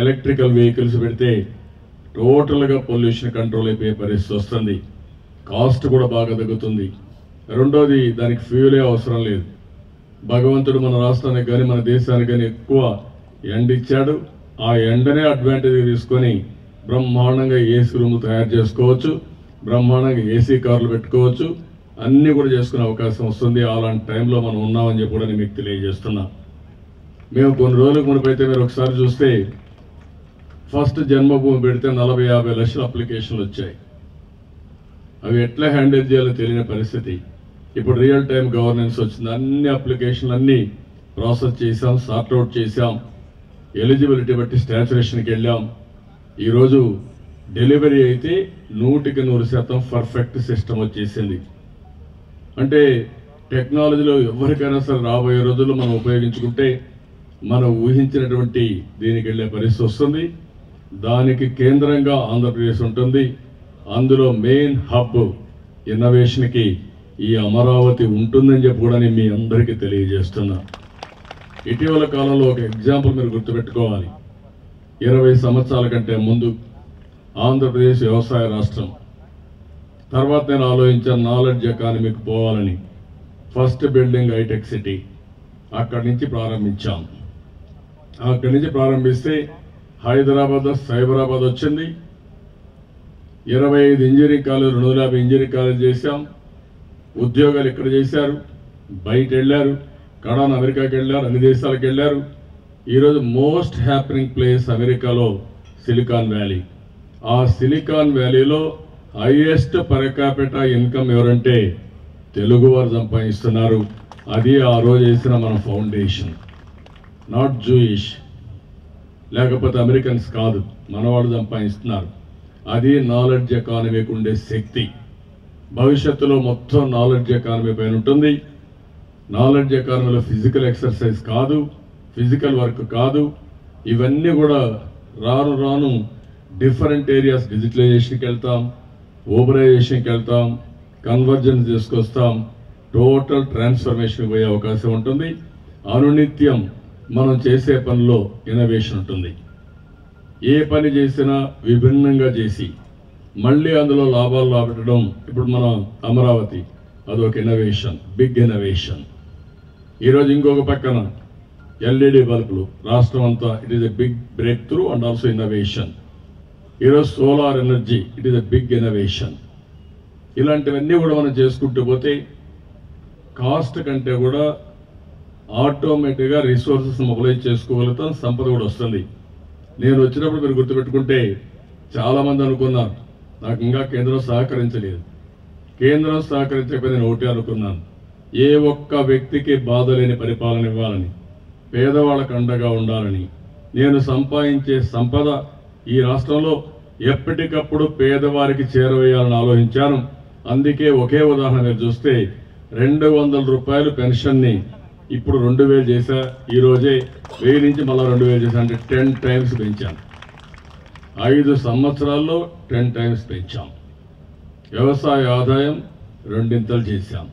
ఎలక్ట్రికల్ వెహికల్స్ పెడితే టోటల్గా పొల్యూషన్ కంట్రోల్ అయిపోయే పరిస్థితి వస్తుంది. కాస్ట్ కూడా బాగా తగ్గుతుంది. రెండోది, దానికి ఫ్యూలే అవసరం లేదు. భగవంతుడు మన రాష్ట్రానికి కానీ మన దేశానికి కానీ ఎక్కువ ఎండ ఇచ్చాడు. ఆ ఎండనే అడ్వాంటేజ్ తీసుకొని బ్రహ్మాండంగా ఏసీ రూమ్ తయారు చేసుకోవచ్చు, బ్రహ్మాండంగా ఏసీ కార్లు పెట్టుకోవచ్చు, అన్నీ కూడా చేసుకునే అవకాశం వస్తుంది. అలాంటి టైంలో మనం ఉన్నామని చెప్పి కూడా నేను మీకు తెలియజేస్తున్నా. మేము కొన్ని రోజులకు మునిపైతే మీరు ఒకసారి చూస్తే ఫస్ట్ జన్మభూమి పెడితే 40-50 లక్షల అప్లికేషన్లు వచ్చాయి. అవి ఎట్లా హ్యాండిల్ చేయాలో తెలియని పరిస్థితి. ఇప్పుడు రియల్ టైం గవర్నెన్స్ వచ్చింది. అన్ని అప్లికేషన్లు అన్నీ ప్రాసెస్ చేసాం, సార్ట్అవుట్ చేసాం, ఎలిజిబిలిటీ బట్టి స్టాచ్యురేషన్కి వెళ్ళాం. ఈరోజు డెలివరీ అయితే 100% పర్ఫెక్ట్ సిస్టమ్ వచ్చేసింది. అంటే టెక్నాలజీలో ఎవరికైనా సరే రాబోయే రోజుల్లో మనం ఉపయోగించుకుంటే మనం ఊహించినటువంటి దీనికి వెళ్ళే పరిస్థితి వస్తుంది. దానికి కేంద్రంగా ఆంధ్రప్రదేశ్ ఉంటుంది. అందులో మెయిన్ హబ్ ఇన్నోవేషన్కి ఈ అమరావతి ఉంటుందని చెప్పి కూడా నేను మీ అందరికీ తెలియజేస్తున్నా. ఇటీవల కాలంలో ఒక ఎగ్జాంపుల్ మీరు గుర్తుపెట్టుకోవాలి. 20 సంవత్సరాల కంటే ముందు ఆంధ్రప్రదేశ్ వ్యవసాయ రాష్ట్రం. తర్వాత నేను ఆలోచించాను నాలెడ్జ్ ఎకానమీకి పోవాలని. ఫస్ట్ బిల్డింగ్ హైటెక్ సిటీ అక్కడి నుంచి ప్రారంభించాం. అక్కడి నుంచి ప్రారంభిస్తే హైదరాబాద్ సైబరాబాద్ వచ్చింది. 25 ఇంజనీరింగ్ కాలేజ్, 250 ఇంజనీరింగ్ కాలేజ్ చేశాం. ఉద్యోగాలు ఇక్కడ చేశారు, బయట వెళ్ళారు, కడాన్ అమెరికాకి వెళ్ళారు, అన్ని దేశాలకు వెళ్ళారు. ఈరోజు మోస్ట్ హ్యాపెనింగ్ ప్లేస్ అమెరికాలో సిలికాన్ వ్యాలీ. ఆ సిలికాన్ వ్యాలీలో హైయెస్ట్ పర్ క్యాపిటా ఇన్కమ్ ఎవరంటే తెలుగువారు సంపాదిస్తున్నారు. అది ఆ రోజు వేసిన మన ఫౌండేషన్. నాట్ జూయిష్, లేకపోతే అమెరికన్స్ కాదు, మనవాళ్ళు సంపాదిస్తున్నారు. అది నాలెడ్జ్ ఎకానమీకి ఉండే శక్తి. భవిష్యత్తులో మొత్తం నాలెడ్జ్ ఎకానమీ పైన ఉంటుంది. నాలెడ్జ్ ఎకానమీలో ఫిజికల్ ఎక్సర్సైజ్ కాదు, ఫిజికల్ వర్క్ కాదు, ఇవన్నీ కూడా రాను రాను డిఫరెంట్ ఏరియాస్ డిజిటలైజేషన్కి వెళ్తాం, ఓబరైజేషన్కి వెళ్తాం, కన్వర్జెన్స్ తీసుకొస్తాం, టోటల్ ట్రాన్స్ఫర్మేషన్కి పోయే అవకాశం ఉంటుంది. అనునిత్యం మనం చేసే పనిలో ఇన్నోవేషన్ ఉంటుంది. ఏ పని చేసినా విభిన్నంగా చేసి మళ్ళీ అందులో లాభాలు రాబట్టడం. ఇప్పుడు మన అమరావతి అదొక ఇన్నోవేషన్, బిగ్ ఇన్నోవేషన్. ఈరోజు ఇంకొక పక్కన ఎల్ఈడి బల్బులు రాష్ట్రం అంతా, it is a big breakthrough and also innovation. ఈరోజు solar energy, it is a big innovation. ఇలాంటివన్నీ కూడా మనం చేసుకుంటూ పోతే కాస్ట్ కంటే కూడా ఆటోమేటిక్గా రిసోర్సెస్ మొబిలైజ్ చేసుకోగలుగుతాం, సంపద కూడా వస్తుంది. నేను వచ్చినప్పుడు మీరు గుర్తుపెట్టుకుంటే చాలామంది అనుకున్నారు నాకు ఇంకా కేంద్రం సహకరించలేదు. కేంద్రం సహకరించకపోతే నేను ఒకటే అనుకున్నాను, ఏ ఒక్క వ్యక్తికి బాధ లేని పరిపాలన ఇవ్వాలని, పేదవాళ్ళకు అండగా ఉండాలని. నేను సంపాదించే సంపద ఈ రాష్ట్రంలో ఎప్పటికప్పుడు పేదవారికి చేరవేయాలని ఆలోచించాను. అందుకే ఒకే ఉదాహరణ మీరు చూస్తే 200 రూపాయలు పెన్షన్ని ఇప్పుడు 2000 చేశా. ఈరోజే 1000 నుంచి మళ్ళీ 2000 చేశా. అంటే 10 టైమ్స్ పెంచాను. 5 సంవత్సరాల్లో 10 టైమ్స్ పెంచాం. వ్యవసాయ ఆదాయం 2 చేశాం.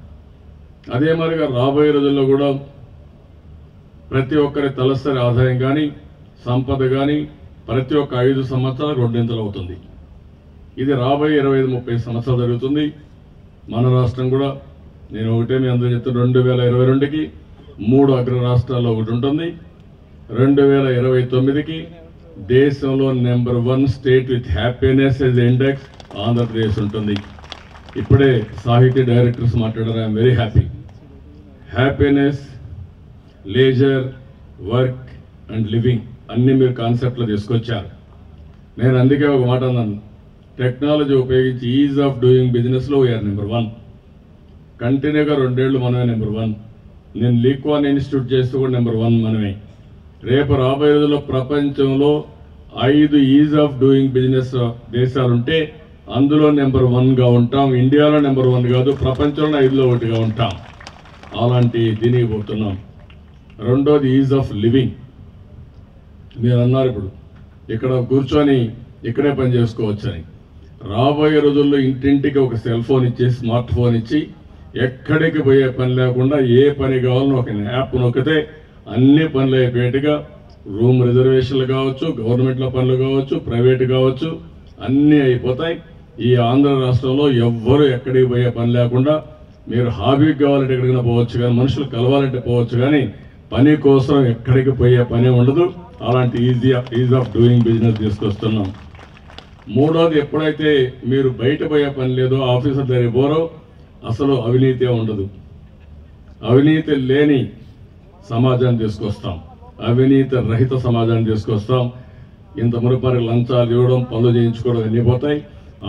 అదే మరిగా రాబోయే రోజుల్లో కూడా ప్రతి ఒక్కరి తలసరి ఆదాయం కానీ సంపద కానీ ప్రతి ఒక్క 5 సంవత్సరాలు 2 అవుతుంది. ఇది రాబోయే 25-30 సంవత్సరాలు జరుగుతుంది. మన రాష్ట్రం కూడా నేను ఒకటే మీ అందరూ చెప్తే 2022కి 3 అగ్ర రాష్ట్రాల్లో ఒకటి ఉంటుంది. 2029కి దేశంలో number 1 state with happiness yes index Andhra Pradesh ఉంటుంది. ఇప్పుడే సాహితీ డైరెక్టర్స్ మాట్లాడారు. I'm very happy. Happiness, laser, work and living అన్నీ మీరు కాన్సెప్ట్లో తీసుకొచ్చారు. నేను అందుకే ఒక మాట అన్నాను, టెక్నాలజీ ఉపయోగించి ఈజ్ ఆఫ్ డూయింగ్ బిజినెస్లో వీఆర్ నెంబర్ 1. కంటిన్యూగా 2 ఏళ్ళు మనమే నెంబర్ 1. నేను లీక్వాన్ ఇన్స్టిట్యూట్ చేస్తూ కూడా నెంబర్ 1 మనమే. రేపు రాబోయే రోజుల్లో ప్రపంచంలో 5 ఈజ్ ఆఫ్ డూయింగ్ బిజినెస్ దేశాలుంటే అందులో నెంబర్ 1గా ఉంటాం. ఇండియాలో నెంబర్ 1 కాదు, ప్రపంచంలో 5లో 1గా ఉంటాం. అలాంటి దీనికి పోతున్నాం. రెండోది ఈజ్ ఆఫ్ లివింగ్. మీరు అన్నారు ఇప్పుడు ఇక్కడ కూర్చొని ఇక్కడే పని చేసుకోవచ్చని. రాబోయే రోజుల్లో ఇంటింటికి ఒక సెల్ ఫోన్ ఇచ్చి, స్మార్ట్ ఫోన్ ఇచ్చి, ఎక్కడికి పోయే పని లేకుండా ఏ పని కావాలన్నా ఒక యాప్ నొక్కితే అన్ని పనులు అయిపోయేట్టుగా రూమ్ రిజర్వేషన్లు కావచ్చు, గవర్నమెంట్లో పనులు కావచ్చు, ప్రైవేట్ కావచ్చు, అన్నీ అయిపోతాయి. ఈ ఆంధ్ర రాష్ట్రంలో ఎవ్వరూ ఎక్కడికి పోయే పని లేకుండా మీరు హాబీకి కావాలంటే ఎక్కడికైనా పోవచ్చు, కానీ మనుషులు కలవాలంటే పోవచ్చు, కానీ పని కోసం ఎక్కడికి పోయే పని ఉండదు. అలాంటి ఈజ్ ఆఫ్ డూయింగ్ బిజినెస్ తీసుకొస్తున్నాం. మూడోది, ఎప్పుడైతే మీరు బయట పోయే పని లేదో, ఆఫీసర్ దగ్గర పోరో, అసలు అవినీతి ఉండదు. అవినీతి లేని సమాజాన్ని తీసుకొస్తాం, అవినీతి రహిత సమాజాన్ని తీసుకొస్తాం. ఇంత మునుపరి లంచాలు ఇవ్వడం, పనులు చేయించుకోవడం అన్నీ పోతాయి.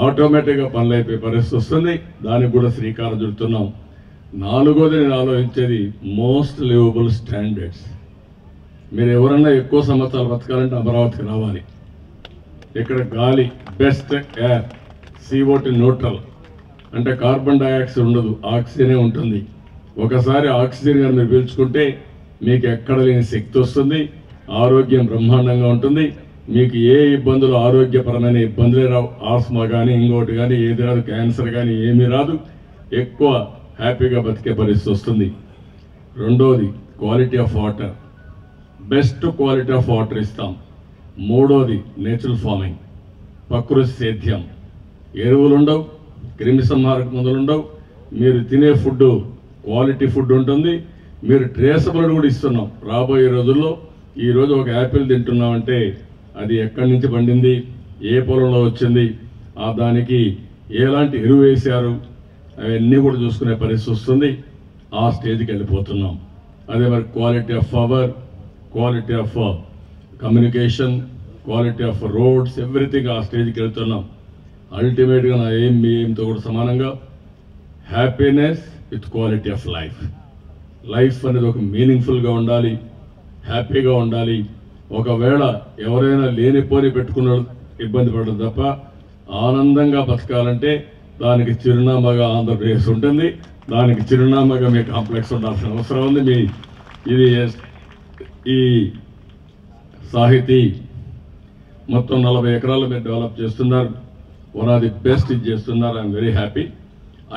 ఆటోమేటిక్గా పనులు అయిపోయే పరిస్థితి వస్తుంది. దానికి కూడా శ్రీకారం చుడుతున్నాం. నాలుగోది నేను ఆలోచించేది మోస్ట్ లివబుల్ స్టాండర్డ్స్. మీరు ఎవరన్నా ఎక్కువ సంవత్సరాలు బతకాలంటే అమరావతికి రావాలి. ఇక్కడ గాలి బెస్ట్ ఎయిర్, CO2 న్యూట్రల్, అంటే కార్బన్ డైఆక్సైడ్ ఉండదు, ఆక్సిజనే ఉంటుంది. ఒకసారి ఆక్సిజన్ కానీ మీరు పీల్చుకుంటే మీకు ఎక్కడ లేని శక్తి వస్తుంది, ఆరోగ్యం బ్రహ్మాండంగా ఉంటుంది. మీకు ఏ ఇబ్బందులు, ఆరోగ్యపరమైన ఇబ్బందులే రావు. ఆస్మా కానీ ఇంకోటి కానీ ఏది రాదు, క్యాన్సర్ కానీ ఏమీ రాదు. ఎక్కువ హ్యాపీగా బతికే పరిస్థితి వస్తుంది. రెండోది, quality of water, best quality of water ఇస్తాం. మూడోది, నేచురల్ ఫార్మింగ్, ప్రకృతి సేద్యం, ఎరువులు ఉండవు, క్రిమి సంహారక మందులు ఉండవు. మీరు తినే ఫుడ్ క్వాలిటీ ఫుడ్ ఉంటుంది. మీరు ట్రేసబుల్ కూడా ఇస్తున్నాం. రాబోయే రోజుల్లో ఈరోజు ఒక యాపిల్ తింటున్నామంటే అది ఎక్కడి నుంచి పండింది, ఏ పొలంలో వచ్చింది, దానికి ఎలాంటి ఎరువు వేశారు, అవన్నీ కూడా చూసుకునే పరిస్థితి వస్తుంది. ఆ స్టేజ్కి వెళ్ళిపోతున్నాం. అదే మరి quality of power, quality of communication, quality of roads, everything ఆ స్టేజ్కి వెళ్తున్నాం. అల్టిమేట్గా నా మీ ఎయిమ్తో కూడా సమానంగా happiness with quality of life. Life అనేది ఒక మీనింగ్ఫుల్గా ఉండాలి, హ్యాపీగా ఉండాలి. ఒకవేళ ఎవరైనా లేనిపోని పెట్టుకున్నాడు ఇబ్బంది పడదు తప్ప ఆనందంగా బతకాలంటే దానికి చిరునామాగా ఆంధ్రప్రదేశ్ ఉంటుంది. దానికి చిరునామాగా మీ కాంప్లెక్స్ ఉండాల్సిన అవసరం ఉంది. మీ ఇది ఈ సాహితీ మొత్తం 40 ఎకరాలు మీరు డెవలప్ చేస్తున్నారు. వన్ ఆఫ్ ది బెస్ట్ ఇది చేస్తున్నారు. I'm very happy.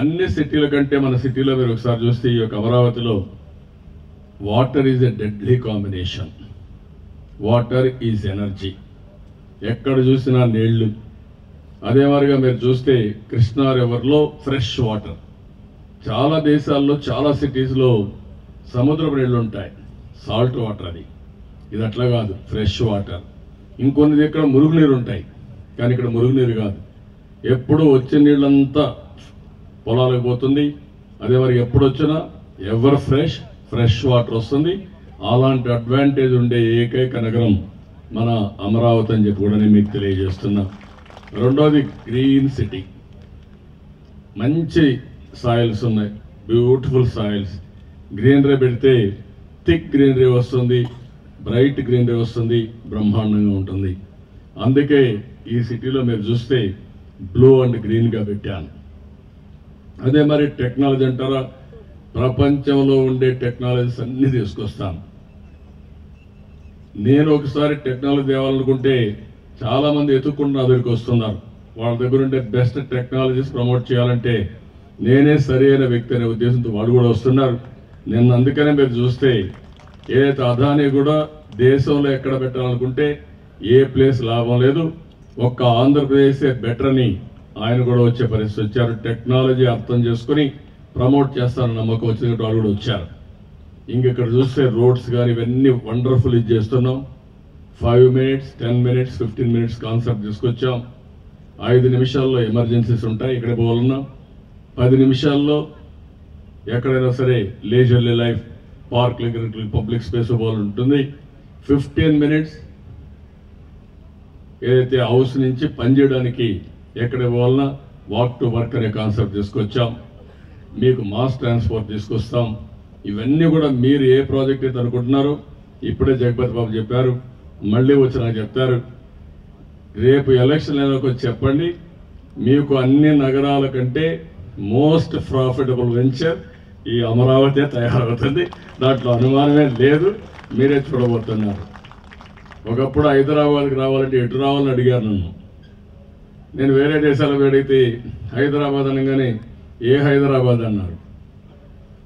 అన్ని సిటీల కంటే మన సిటీలో మీరు ఒకసారి చూస్తే ఈ యొక్క అమరావతిలో water is a deadly combination. Water is energy. ఎక్కడ చూసినా నీళ్లు. అదే మాదిరిగా మీరు చూస్తే కృష్ణా రివర్లో ఫ్రెష్ వాటర్. చాలా దేశాల్లో, చాలా సిటీస్లో సముద్రపు నీళ్ళు ఉంటాయి, సాల్ట్ వాటర్. అది ఇది అట్లా కాదు, ఫ్రెష్ వాటర్. ఇంకొన్ని దగ్గర మురుగునీరు ఉంటాయి, కానీ ఇక్కడ మురుగునీరు కాదు. ఎప్పుడు వచ్చే నీళ్ళంతా పొలాలకు పోతుంది. అదే మరి ఎప్పుడు వచ్చినా ఎవర్ ఫ్రెష్ వాటర్ వస్తుంది. అలాంటి అడ్వాంటేజ్ ఉండే ఏకైక నగరం మన అమరావతి అని చెప్పి కూడా నేను మీకు తెలియజేస్తున్నా. రెండోది, గ్రీన్ సిటీ. మంచి సాయిల్స్ ఉన్నాయి, బ్యూటిఫుల్ సాయిల్స్. గ్రీనరీ పెడితే థిక్ గ్రీనరీ వస్తుంది, బ్రైట్ గ్రీనరీ వస్తుంది, బ్రహ్మాండంగా ఉంటుంది. అందుకే ఈ సిటీలో మీరు చూస్తే బ్లూ అండ్ గ్రీన్గా పెట్టాను. అదే మరి టెక్నాలజీ అంటారా, ప్రపంచంలో ఉండే టెక్నాలజీస్ అన్నీ తీసుకొస్తాను. నేను ఒకసారి టెక్నాలజీ తేవాలనుకుంటే చాలామంది ఎత్తుక్కుంటూ నా దగ్గరికి వస్తున్నారు. వాళ్ళ దగ్గర ఉండే బెస్ట్ టెక్నాలజీస్ ప్రమోట్ చేయాలంటే నేనే సరైన వ్యక్తి అనే ఉద్దేశంతో వాళ్ళు కూడా వస్తున్నారు. నిన్న అందుకనే మీరు చూస్తే ఏదైతే అదానీ కూడా దేశంలో ఎక్కడ పెట్టాలనుకుంటే ఏ ప్లేస్ లాభం లేదు, ఒక్క ఆంధ్రప్రదేశే బెటర్ అని ఆయన కూడా వచ్చే పరిస్థితి వచ్చారు. టెక్నాలజీ అర్థం చేసుకుని ప్రమోట్ చేస్తారని నమ్మకం వచ్చినట్టు వాళ్ళు కూడా వచ్చారు. ఇంకెక్కడ చూస్తే రోడ్స్ కానీ ఇవన్నీ వండర్ఫుల్ ఇది చేస్తున్నాం. 5 minutes, 10 minutes, 15 minutes కాన్సెప్ట్ తీసుకొచ్చాం. 5 నిమిషాల్లో ఎమర్జెన్సీస్ ఉంటాయి, ఇక్కడ పోవాలన్నా 10 నిమిషాల్లో ఎక్కడైనా సరే లేజర్లీ లైఫ్ పార్క్ పబ్లిక్ స్పేస్ పోవాలని ఉంటుంది. 15 minutes ఏదైతే హౌస్ నుంచి పనిచేయడానికి ఎక్కడ పోవాలన్నా వాక్ టు వర్క్ అనే కాన్సెప్ట్ తీసుకొచ్చాం. మీకు మాస్ ట్రాన్స్పోర్ట్ తీసుకొస్తాం. ఇవన్నీ కూడా మీరు ఏ ప్రాజెక్ట్ అయితే అనుకుంటున్నారో ఇప్పుడే జగపతి బాబు చెప్పారు, మళ్ళీ వచ్చి నాకు చెప్తారు. రేపు ఎలక్షన్ అయినాక వచ్చి చెప్పండి, మీకు అన్ని నగరాల కంటే మోస్ట్ ప్రాఫిటబుల్ వెంచర్ ఈ అమరావతి తయారవుతుంది. దాంట్లో అనుమానమే లేదు, మీరే చూడబోతున్నారు. ఒకప్పుడు హైదరాబాద్కి రావాలంటే ఎటు రావాలని అడిగారు నన్ను. నేను వేరే దేశాలకు అడిగితే హైదరాబాద్ అనగానే ఏ హైదరాబాద్ అన్నారు.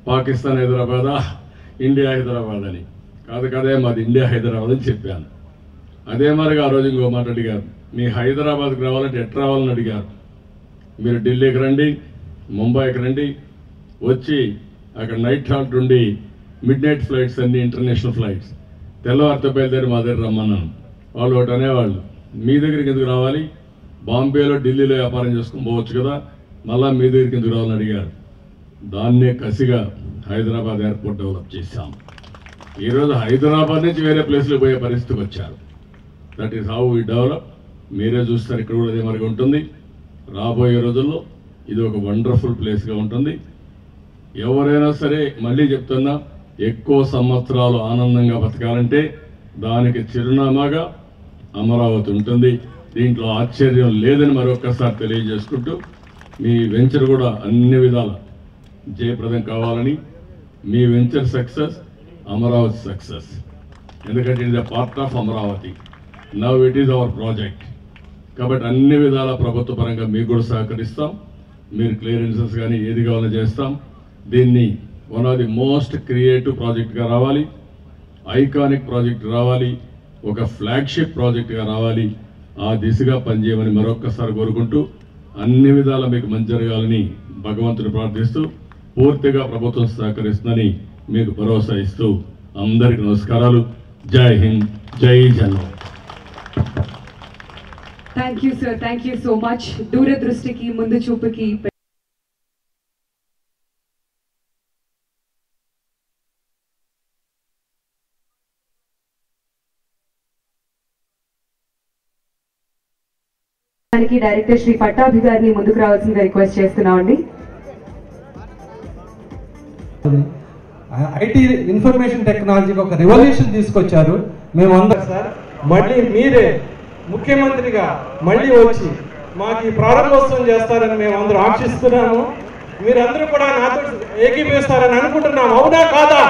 పాకిస్తాన్ హైదరాబాదా, ఇండియా హైదరాబాద్ అని. కాదు కదే మాది ఇండియా హైదరాబాద్ అని చెప్పాను. అదే మరిగా ఆ రోజు ఇంకో మాట అడిగారు, మీ హైదరాబాద్కి రావాలంటే ఎట్లా రావాలని అడిగారు. మీరు ఢిల్లీకి రండి, ముంబైకి రండి, వచ్చి అక్కడ నైట్ హాల్ట్ ఉండి మిడ్ నైట్ ఫ్లైట్స్ అన్ని ఇంటర్నేషనల్ ఫ్లైట్స్ తెల్లవారితో బయలుదేరి మా దగ్గర రమ్మన్నాను. వాళ్ళు ఒకటి అనేవాళ్ళు, మీ దగ్గరికి ఎందుకు రావాలి, బాంబేలో ఢిల్లీలో వ్యాపారం చేసుకుని పోవచ్చు కదా, మళ్ళీ మీ దగ్గరికి ఎందుకు రావాలని అడిగారు. దాన్నే కసిగా హైదరాబాద్ ఎయిర్పోర్ట్ డెవలప్ చేశాం. ఈరోజు హైదరాబాద్ నుంచి వేరే ప్లేస్లో పోయే పరిస్థితికి వచ్చారు. That is how we develop. మీరే చూస్తారు, ఇక్కడ కూడా అదే మరి ఉంటుంది. రాబోయే రోజుల్లో ఇది ఒక వండర్ఫుల్ ప్లేస్గా ఉంటుంది. ఎవరైనా సరే మళ్ళీ చెప్తున్నా, ఎక్కువ సంవత్సరాలు ఆనందంగా బతకాలంటే దానికి చిరునామాగా అమరావతి ఉంటుంది. దీంట్లో ఆశ్చర్యం లేదని మరొక్కసారి తెలియజేసుకుంటూ, మీ వెంచర్ కూడా అన్ని విధాల జయప్రదం కావాలని, మీ వెంచర్ సక్సెస్ అమరావతి సక్సెస్. ఎందుకంటే ఇది part of Amaravati, now it is our project. కాబట్టి అన్ని విధాల ప్రభుత్వ పరంగా మీకు కూడా సహకరిస్తాం. మీరు క్లియరెన్సెస్ కానీ ఏది కావాలో చేస్తాం. దీన్ని one of the most creative ప్రాజెక్ట్గా రావాలి, ఐకానిక్ ప్రాజెక్ట్ రావాలి, ఒక ఫ్లాగ్షిప్ ప్రాజెక్ట్గా రావాలి. ఆ దిశగా పనిచేయమని మరొక్కసారి కోరుకుంటూ, అన్ని విధాలా మీకు మంచి జరగాలని భగవంతుని ప్రార్థిస్తూ, పూర్తిగా ప్రభుత్వం సహకరిస్తుందని మీకు భరోసా ఇస్తూ అందరికీ నమస్కారాలు. జై హింద్, జై జనవరం. Thank you sir, thank you so much. దూరదృష్టికి ముందు చూపుకి డైరెక్టర్ శ్రీ పట్టాభి గారిని ముందుకు రావాల్సిందిగా రిక్వెస్ట్ చేస్తున్నామండి. ఐటీ ఇన్ఫర్మేషన్ టెక్నాలజీకి ఒక రెవల్యూషన్ తీసుకొచ్చారు. మేము అందరం సార్ మళ్ళీ మీరే ముఖ్యమంత్రిగా మళ్ళీ వచ్చి మాకు ఈ ప్రారంభోత్సవం చేస్తారని మేము అందరూ ఆశిస్తున్నాము. మీరందరూ కూడా నాతో ఏకీభవిస్తారని అనుకుంటున్నాము. అవునా కాదా?